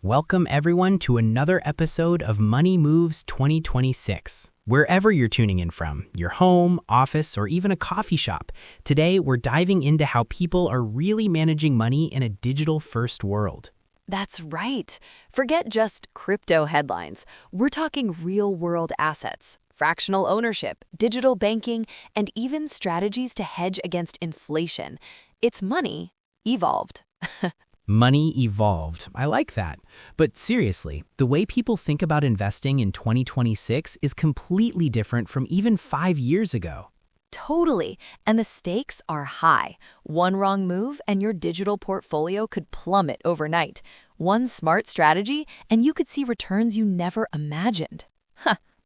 Welcome everyone to another episode of Money Moves 2026. Wherever you're tuning in from, your home, office, or even a coffee shop, today we're diving into how people are really managing money in a digital-first world. That's right. Forget just crypto headlines. We're talking real-world assets, fractional ownership, digital banking, and even strategies to hedge against inflation. It's money evolved. Money evolved. I like that. But seriously, the way people think about investing in 2026 is completely different from even 5 years ago. Totally. And the stakes are high. One wrong move and your digital portfolio could plummet overnight. One smart strategy and you could see returns you never imagined.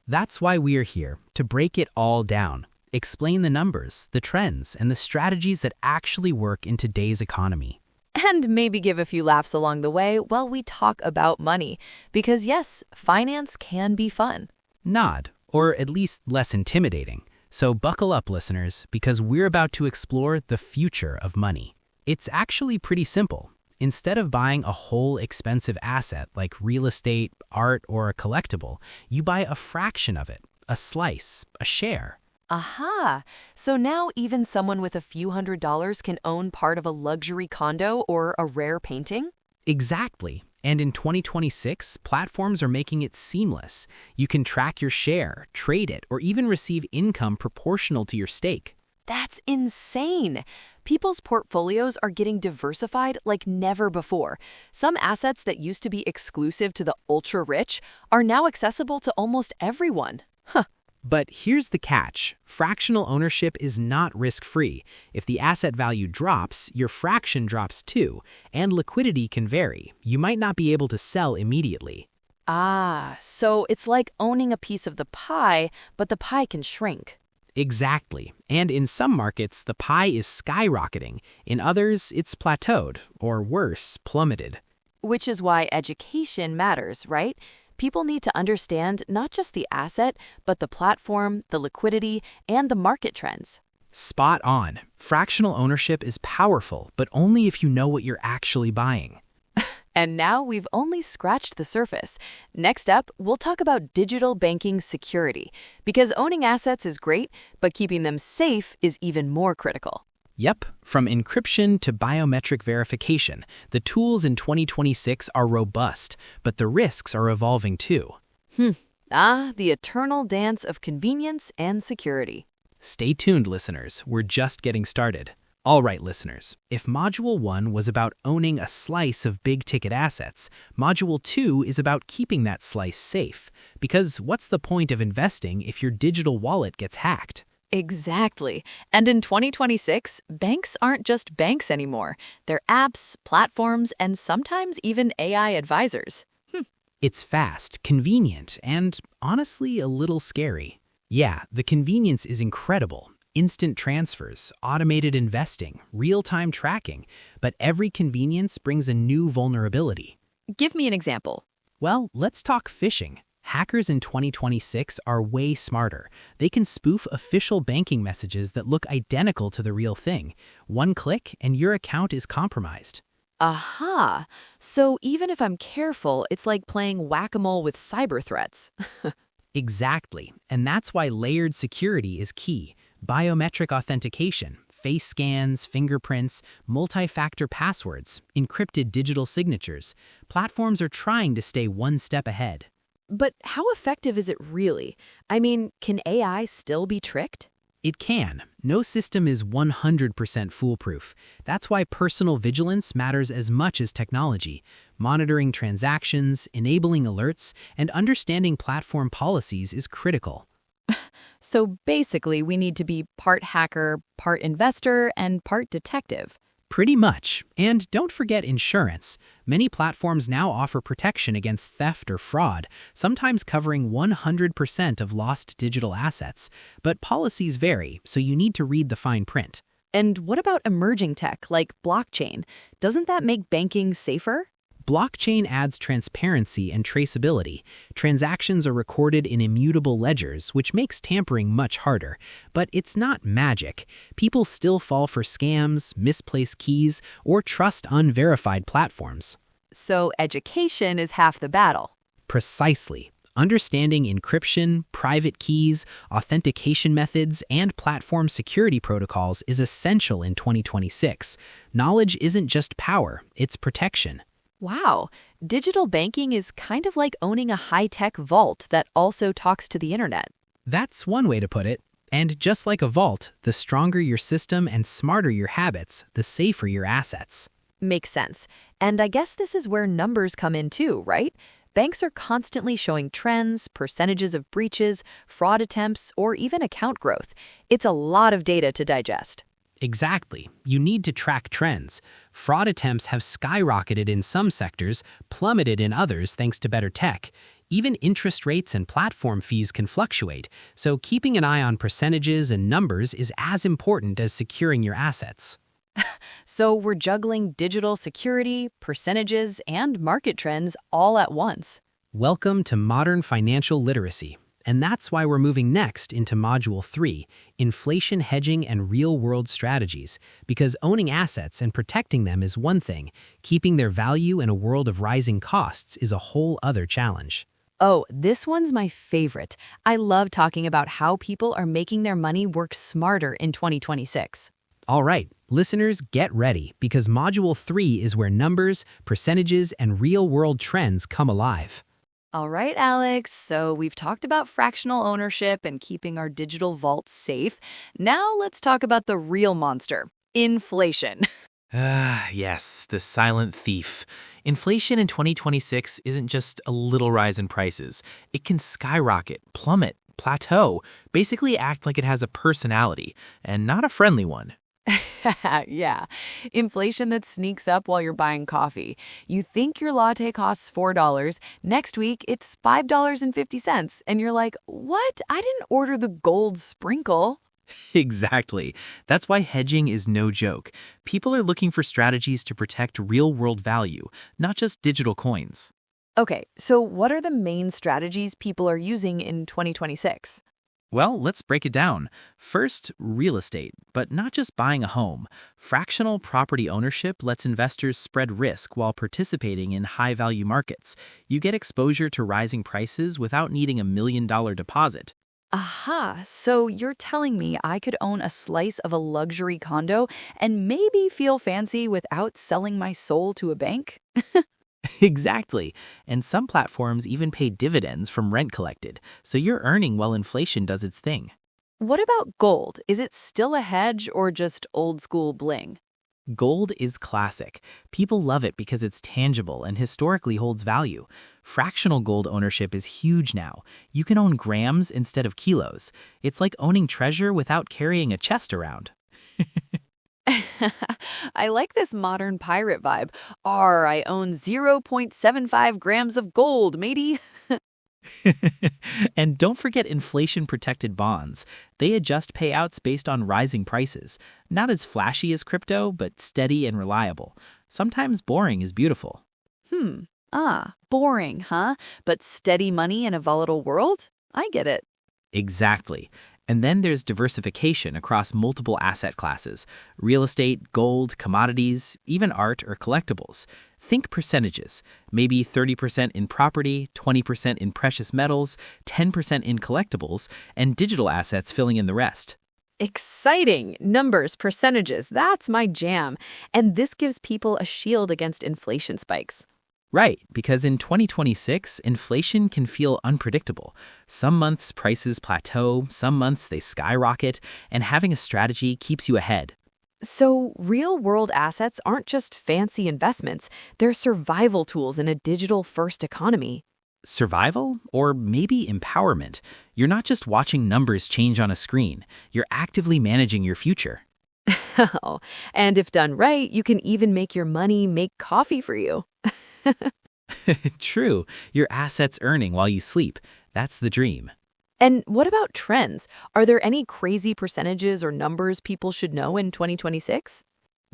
That's why we're here, to break it all down. Explain the numbers, the trends, and the strategies that actually work in today's economy. And maybe give a few laughs along the way while we talk about money. Because yes, finance can be fun. Nod, or at least less intimidating. So buckle up, listeners, because we're about to explore the future of money. It's actually pretty simple. Instead of buying a whole expensive asset like real estate, art, or a collectible, you buy a fraction of it, a slice, a share. Aha! So now even someone with a few $100s can own part of a luxury condo or a rare painting? Exactly. And in 2026, platforms are making it seamless. You can track your share, trade it, or even receive income proportional to your stake. That's insane! People's portfolios are getting diversified like never before. Some assets that used to be exclusive to the ultra-rich are now accessible to almost everyone. But here's the catch. Fractional ownership is not risk-free. If the asset value drops, your fraction drops too, and liquidity can vary. You might not be able to sell immediately. So it's like owning a piece of the pie, but the pie can shrink. Exactly. And in some markets, the pie is skyrocketing. In others, it's plateaued, or worse, plummeted. Which is why education matters, right? People need to understand not just the asset, but the platform, the liquidity, and the market trends. Spot on. Fractional ownership is powerful, but only if you know what you're actually buying. And now we've only scratched the surface. Next up, we'll talk about digital banking security, because owning assets is great, but keeping them safe is even more critical. Yep, from encryption to biometric verification, the tools in 2026 are robust, but the risks are evolving too. The eternal dance of convenience and security. Stay tuned, listeners. We're just getting started. All right, listeners, if Module 1 was about owning a slice of big-ticket assets, Module 2 is about keeping that slice safe. Because what's the point of investing if your digital wallet gets hacked? Exactly. And in 2026, banks aren't just banks anymore. They're apps, platforms, and sometimes even AI advisors. It's fast, convenient, and honestly a little scary. Yeah, the convenience is incredible. Instant transfers, automated investing, real-time tracking. But every convenience brings a new vulnerability. Give me an example. Well, let's talk phishing. Hackers in 2026 are way smarter. They can spoof official banking messages that look identical to the real thing. One click and your account is compromised. Aha! So even if I'm careful, it's like playing whack-a-mole with cyber threats. Exactly. And that's why layered security is key. Biometric authentication, face scans, fingerprints, multi-factor passwords, encrypted digital signatures. Platforms are trying to stay one step ahead. But how effective is it really? I mean, can AI still be tricked? It can. No system is 100% foolproof. That's why personal vigilance matters as much as technology. Monitoring transactions, enabling alerts, and understanding platform policies is critical. So basically, we need to be part hacker, part investor, and part detective. Pretty much. And don't forget insurance. Many platforms now offer protection against theft or fraud, sometimes covering 100% of lost digital assets. But policies vary, so you need to read the fine print. And what about emerging tech like blockchain? Doesn't that make banking safer? Blockchain adds transparency and traceability. Transactions are recorded in immutable ledgers, which makes tampering much harder. But it's not magic. People still fall for scams, misplaced keys, or trust unverified platforms. So education is half the battle. Precisely. Understanding encryption, private keys, authentication methods, and platform security protocols is essential in 2026. Knowledge isn't just power, it's protection. Wow, digital banking is kind of like owning a high-tech vault that also talks to the internet. That's one way to put it. And just like a vault, the stronger your system and smarter your habits, the safer your assets. Makes sense. And I guess this is where numbers come in too, right? Banks are constantly showing trends, percentages of breaches, fraud attempts, or even account growth. It's a lot of data to digest. Exactly. You need to track trends. Fraud attempts have skyrocketed in some sectors, plummeted in others thanks to better tech. Even interest rates and platform fees can fluctuate, so keeping an eye on percentages and numbers is as important as securing your assets. So we're juggling digital security, percentages, and market trends all at once. Welcome to modern financial literacy. And that's why we're moving next into Module 3, Inflation Hedging and Real-World Strategies, because owning assets and protecting them is one thing, keeping their value in a world of rising costs is a whole other challenge. Oh, this one's my favorite. I love talking about how people are making their money work smarter in 2026. All right, listeners, get ready, because Module 3 is where numbers, percentages, and real-world trends come alive. All right, Alex, so we've talked about fractional ownership and keeping our digital vaults safe. Now let's talk about the real monster, inflation. Yes, the silent thief. Inflation in 2026 isn't just a little rise in prices. It can skyrocket, plummet, plateau, basically act like it has a personality, and not a friendly one. Yeah, inflation that sneaks up while you're buying coffee. You think your latte costs $4. Next week, it's $5.50. And you're like, what? I didn't order the gold sprinkle. Exactly. That's why hedging is no joke. People are looking for strategies to protect real-world value, not just digital coins. Okay, so what are the main strategies people are using in 2026? Well, let's break it down. First, real estate, but not just buying a home. Fractional property ownership lets investors spread risk while participating in high-value markets. You get exposure to rising prices without needing a $1 million deposit. Aha, so you're telling me I could own a slice of a luxury condo and maybe feel fancy without selling my soul to a bank? Exactly. And some platforms even pay dividends from rent collected, so you're earning while inflation does its thing. What about gold? Is it still a hedge or just old school bling? Gold is classic. People love it because it's tangible and historically holds value. Fractional gold ownership is huge now. You can own grams instead of kilos. It's like owning treasure without carrying a chest around. I like this modern pirate vibe. I own 0.75 grams of gold, matey. And don't forget inflation-protected bonds. They adjust payouts based on rising prices. Not as flashy as crypto, but steady and reliable. Sometimes boring is beautiful. Boring, huh? But steady money in a volatile world? I get it. Exactly. And then there's diversification across multiple asset classes: real estate, gold, commodities, even art or collectibles. Think percentages, maybe 30% in property, 20% in precious metals, 10% in collectibles, and digital assets filling in the rest. Exciting! Numbers, percentages, that's my jam. And this gives people a shield against inflation spikes. Right, because in 2026, inflation can feel unpredictable. Some months prices plateau, some months they skyrocket, and having a strategy keeps you ahead. So real-world assets aren't just fancy investments, they're survival tools in a digital-first economy. Survival? Or maybe empowerment. You're not just watching numbers change on a screen, you're actively managing your future. Oh, and if done right, you can even make your money make coffee for you. True, your assets earning while you sleep. That's the dream. And what about trends? Are there any crazy percentages or numbers people should know in 2026?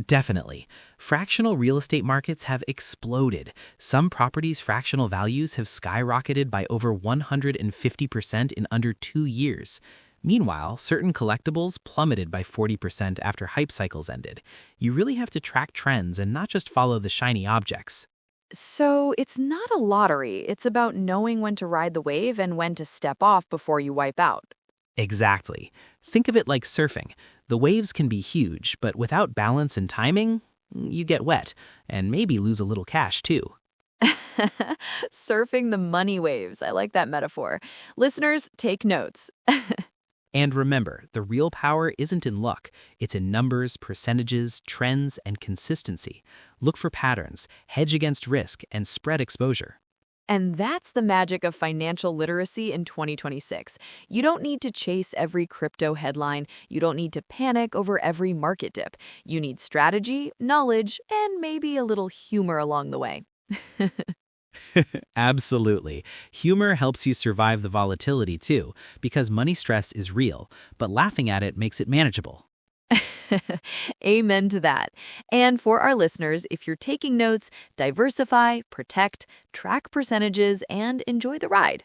Definitely. Fractional real estate markets have exploded. Some properties' fractional values have skyrocketed by over 150% in under 2 years. Meanwhile, certain collectibles plummeted by 40% after hype cycles ended. You really have to track trends and not just follow the shiny objects. So it's not a lottery, it's about knowing when to ride the wave and when to step off before you wipe out. Exactly. Think of it like surfing. The waves can be huge, but without balance and timing, you get wet and maybe lose a little cash too. Surfing the money waves. I like that metaphor. Listeners, take notes. And remember, the real power isn't in luck. It's in numbers, percentages, trends, and consistency. Look for patterns, hedge against risk, and spread exposure. And that's the magic of financial literacy in 2026. You don't need to chase every crypto headline. You don't need to panic over every market dip. You need strategy, knowledge, and maybe a little humor along the way. Absolutely. Humor helps you survive the volatility too, because money stress is real, but laughing at it makes it manageable. Amen to that. And for our listeners, if you're taking notes, diversify, protect, track percentages, and enjoy the ride.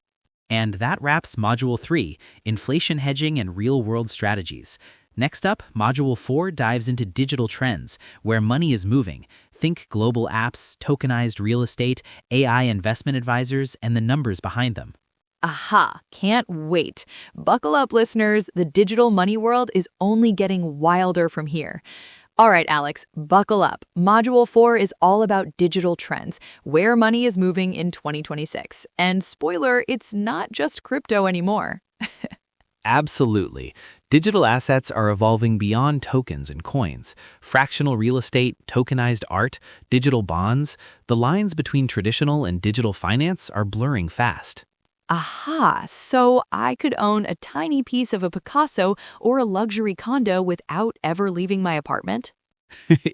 And that wraps Module 3, Inflation Hedging and Real-World Strategies. Next up, Module 4 dives into digital trends, where money is moving. Think global apps, tokenized real estate, AI investment advisors, and the numbers behind them. Aha, can't wait. Buckle up, listeners. The digital money world is only getting wilder from here. All right, Alex, buckle up. Module 4 is all about digital trends, where money is moving in 2026. And spoiler, it's not just crypto anymore. Absolutely. Digital assets are evolving beyond tokens and coins. Fractional real estate, tokenized art, digital bonds, the lines between traditional and digital finance are blurring fast. Aha, so I could own a tiny piece of a Picasso or a luxury condo without ever leaving my apartment?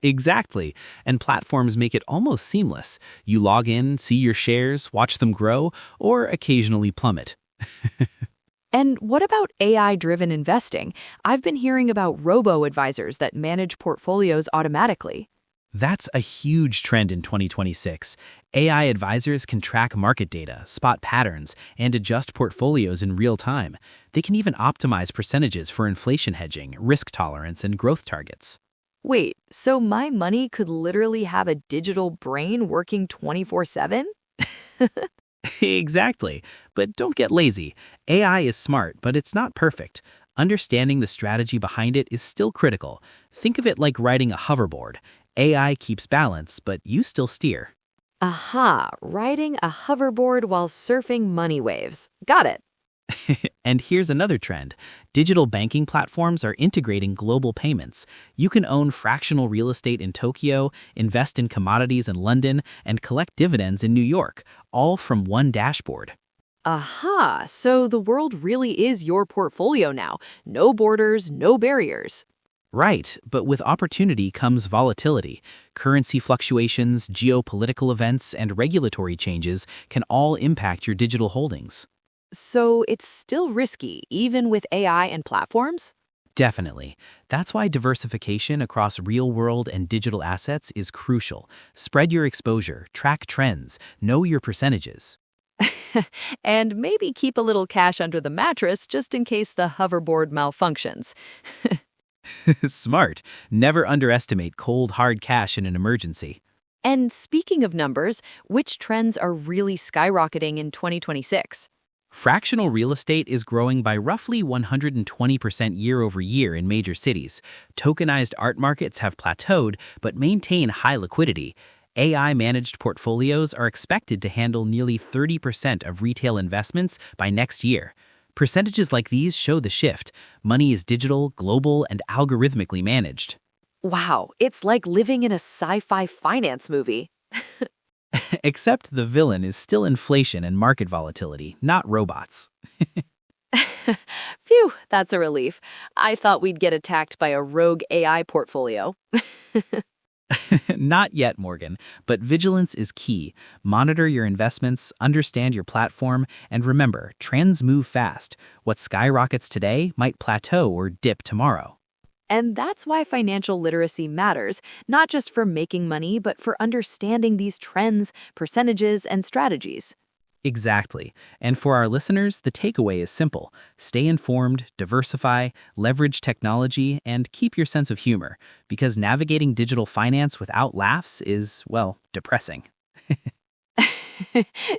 Exactly. And platforms make it almost seamless. You log in, see your shares, watch them grow, or occasionally plummet. And what about AI-driven investing? I've been hearing about robo-advisors that manage portfolios automatically. That's a huge trend in 2026. AI advisors can track market data, spot patterns, and adjust portfolios in real time. They can even optimize percentages for inflation hedging, risk tolerance, and growth targets. Wait, so my money could literally have a digital brain working 24/7? Exactly. But don't get lazy. AI is smart, but it's not perfect. Understanding the strategy behind it is still critical. Think of it like riding a hoverboard. AI keeps balance, but you still steer. Aha, riding a hoverboard while surfing money waves. Got it. And here's another trend. Digital banking platforms are integrating global payments. You can own fractional real estate in Tokyo, invest in commodities in London, and collect dividends in New York, all from one dashboard. Aha, so the world really is your portfolio now. No borders, no barriers. Right, but with opportunity comes volatility. Currency fluctuations, geopolitical events, and regulatory changes can all impact your digital holdings. So it's still risky, even with AI and platforms? Definitely. That's why diversification across real-world and digital assets is crucial. Spread your exposure, track trends, know your percentages. And maybe keep a little cash under the mattress just in case the hoverboard malfunctions. Smart. Never underestimate cold, hard cash in an emergency. And speaking of numbers, which trends are really skyrocketing in 2026? Fractional real estate is growing by roughly 120% year over year in major cities. Tokenized art markets have plateaued but maintain high liquidity. AI-managed portfolios are expected to handle nearly 30% of retail investments by next year. Percentages like these show the shift. Money is digital, global, and algorithmically managed. Wow, it's like living in a sci-fi finance movie. Except the villain is still inflation and market volatility, not robots. Phew, that's a relief. I thought we'd get attacked by a rogue AI portfolio. Not yet, Morgan, but vigilance is key. Monitor your investments, understand your platform, and remember, trends move fast. What skyrockets today might plateau or dip tomorrow. And that's why financial literacy matters, not just for making money, but for understanding these trends, percentages, and strategies. Exactly. And for our listeners, the takeaway is simple. Stay informed, diversify, leverage technology, and keep your sense of humor, because navigating digital finance without laughs is, well, depressing.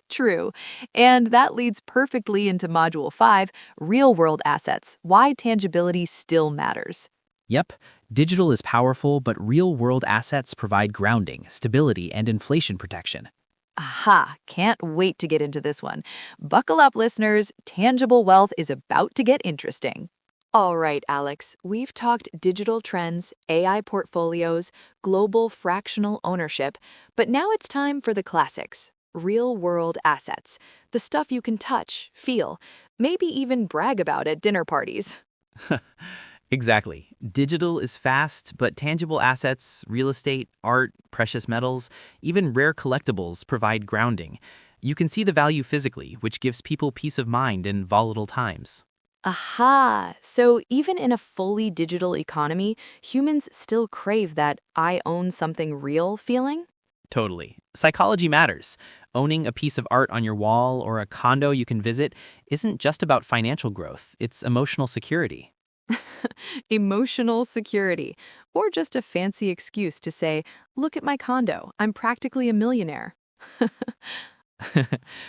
True. And that leads perfectly into Module 5, real-world assets, why tangibility still matters. Yep, digital is powerful, but real-world assets provide grounding, stability, and inflation protection. Aha, can't wait to get into this one. Buckle up, listeners. Tangible wealth is about to get interesting. All right, Alex, we've talked digital trends, AI portfolios, global fractional ownership, but now it's time for the classics, real-world assets, the stuff you can touch, feel, maybe even brag about at dinner parties. Exactly. Digital is fast, but tangible assets, real estate, art, precious metals, even rare collectibles provide grounding. You can see the value physically, which gives people peace of mind in volatile times. Aha! So even in a fully digital economy, humans still crave that I own something real feeling? Totally. Psychology matters. Owning a piece of art on your wall or a condo you can visit isn't just about financial growth, it's emotional security. Emotional security, or just a fancy excuse to say, look at my condo, I'm practically a millionaire.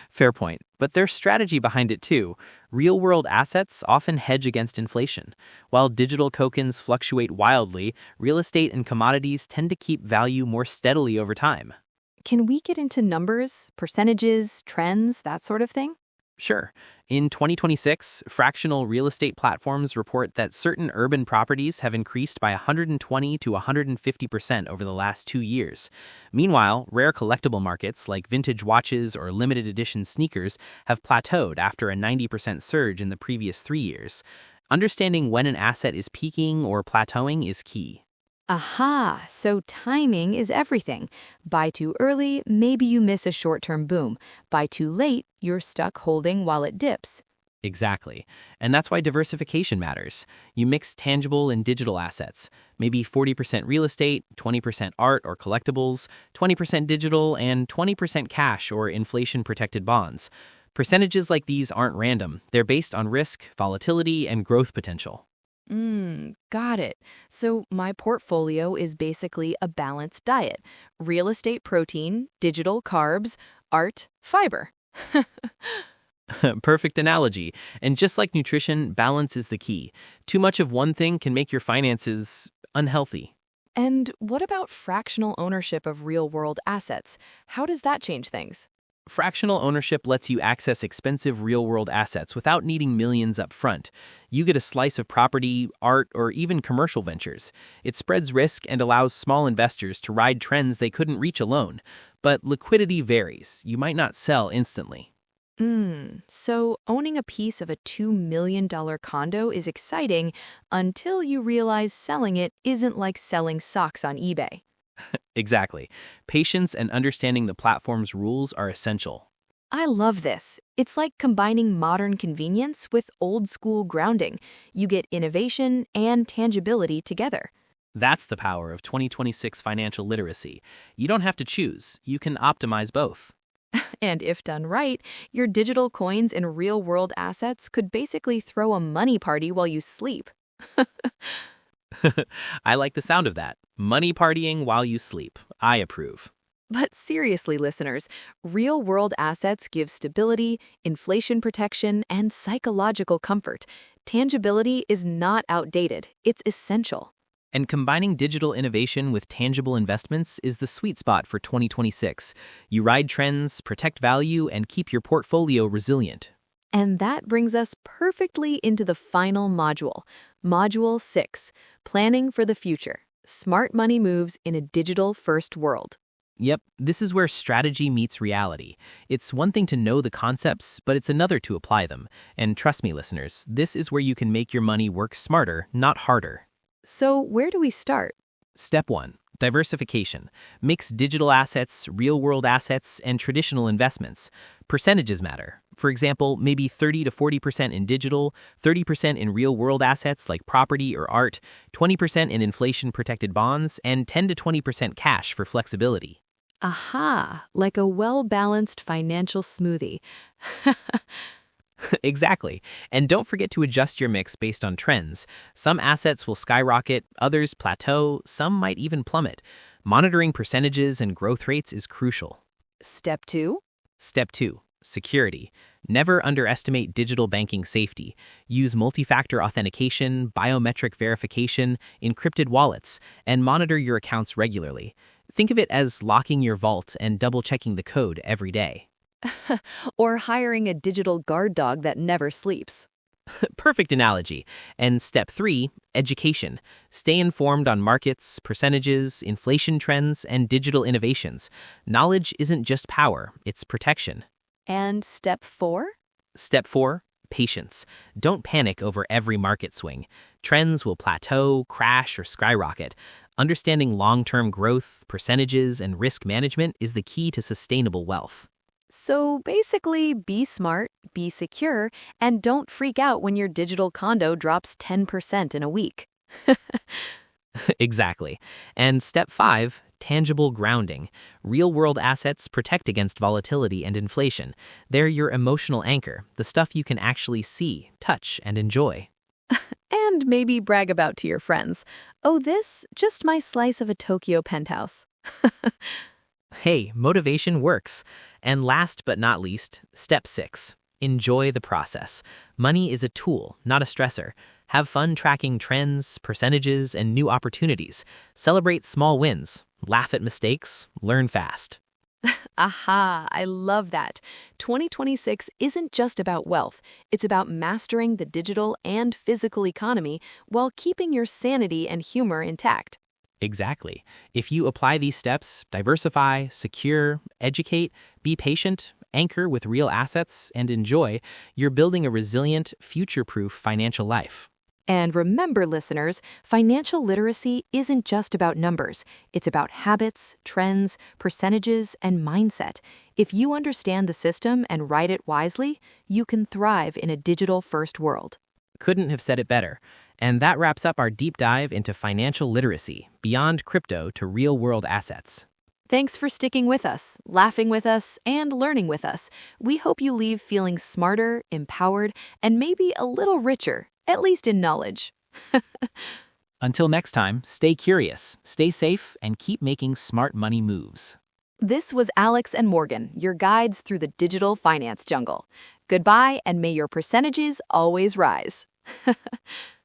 Fair point. But there's strategy behind it too. Real-world assets often hedge against inflation. While digital tokens fluctuate wildly, real estate and commodities tend to keep value more steadily over time. Can we get into numbers, percentages, trends, that sort of thing? Sure. In 2026, fractional real estate platforms report that certain urban properties have increased by 120 to 150% over the last 2 years. Meanwhile, rare collectible markets like vintage watches or limited edition sneakers have plateaued after a 90% surge in the previous 3 years. Understanding when an asset is peaking or plateauing is key. Aha, so timing is everything. Buy too early, maybe you miss a short-term boom. Buy too late, you're stuck holding while it dips. Exactly. And that's why diversification matters. You mix tangible and digital assets, maybe 40% real estate, 20% art or collectibles, 20% digital, and 20% cash or inflation-protected bonds. Percentages like these aren't random. They're based on risk, volatility, and growth potential. Got it. So my portfolio is basically a balanced diet. Real estate protein, digital carbs, art, fiber. Perfect analogy. And just like nutrition, balance is the key. Too much of one thing can make your finances unhealthy. And what about fractional ownership of real-world assets? How does that change things? Fractional ownership lets you access expensive real-world assets without needing millions up front. You get a slice of property, art, or even commercial ventures. It spreads risk and allows small investors to ride trends they couldn't reach alone. But liquidity varies. You might not sell instantly. So owning a piece of a $2 million condo is exciting until you realize selling it isn't like selling socks on eBay. Exactly. Patience and understanding the platform's rules are essential. I love this. It's like combining modern convenience with old-school grounding. You get innovation and tangibility together. That's the power of 2026 financial literacy. You don't have to choose. You can optimize both. And if done right, your digital coins and real-world assets could basically throw a money party while you sleep. I like the sound of that. Money partying while you sleep. I approve. But seriously, listeners, real-world assets give stability, inflation protection, and psychological comfort. Tangibility is not outdated. It's essential. And combining digital innovation with tangible investments is the sweet spot for 2026. You ride trends, protect value, and keep your portfolio resilient. And that brings us perfectly into the final module, Module 6, Planning for the Future. Smart money moves in a digital-first world. Yep, this is where strategy meets reality. It's one thing to know the concepts, but it's another to apply them. And trust me, listeners, this is where you can make your money work smarter, not harder. So where do we start? Step 1. Diversification. Mix digital assets, real-world assets, and traditional investments. Percentages matter. For example, maybe 30 to 40% in digital, 30% in real-world assets like property or art, 20% in inflation-protected bonds, and 10 to 20% cash for flexibility. Aha, like a well-balanced financial smoothie. Exactly. And don't forget to adjust your mix based on trends. Some assets will skyrocket, others plateau, some might even plummet. Monitoring percentages and growth rates is crucial. Step 2, Step 2. Security. Never underestimate digital banking safety. Use multi-factor authentication, biometric verification, encrypted wallets, and monitor your accounts regularly. Think of it as locking your vault and double-checking the code every day. Or hiring a digital guard dog that never sleeps. Perfect analogy. And step 3, education. Stay informed on markets, percentages, inflation trends, and digital innovations. Knowledge isn't just power, it's protection. And step 4? Step 4, patience. Don't panic over every market swing. Trends will plateau, crash, or skyrocket. Understanding long-term growth, percentages, and risk management is the key to sustainable wealth. So basically, be smart, be secure, and don't freak out when your digital condo drops 10% in a week. Exactly. And step 5, tangible grounding. Real-world assets protect against volatility and inflation. They're your emotional anchor, the stuff you can actually see, touch, and enjoy. And maybe brag about to your friends. Oh, this, just my slice of a Tokyo penthouse. Hey, motivation works. And last but not least, step 6, enjoy the process. Money is a tool, not a stressor. Have fun tracking trends, percentages, and new opportunities. Celebrate small wins, laugh at mistakes, learn fast. Aha, I love that. 2026 isn't just about wealth. It's about mastering the digital and physical economy while keeping your sanity and humor intact. Exactly. If you apply these steps, diversify, secure, educate, be patient, anchor with real assets, and enjoy, you're building a resilient, future-proof financial life. And remember, listeners, financial literacy isn't just about numbers. It's about habits, trends, percentages, and mindset. If you understand the system and ride it wisely, you can thrive in a digital-first world. Couldn't have said it better. And that wraps up our deep dive into financial literacy, beyond crypto to real-world assets. Thanks for sticking with us, laughing with us, and learning with us. We hope you leave feeling smarter, empowered, and maybe a little richer, at least in knowledge. Until next time, stay curious, stay safe, and keep making smart money moves. This was Alex and Morgan, your guides through the digital finance jungle. Goodbye, and may your percentages always rise.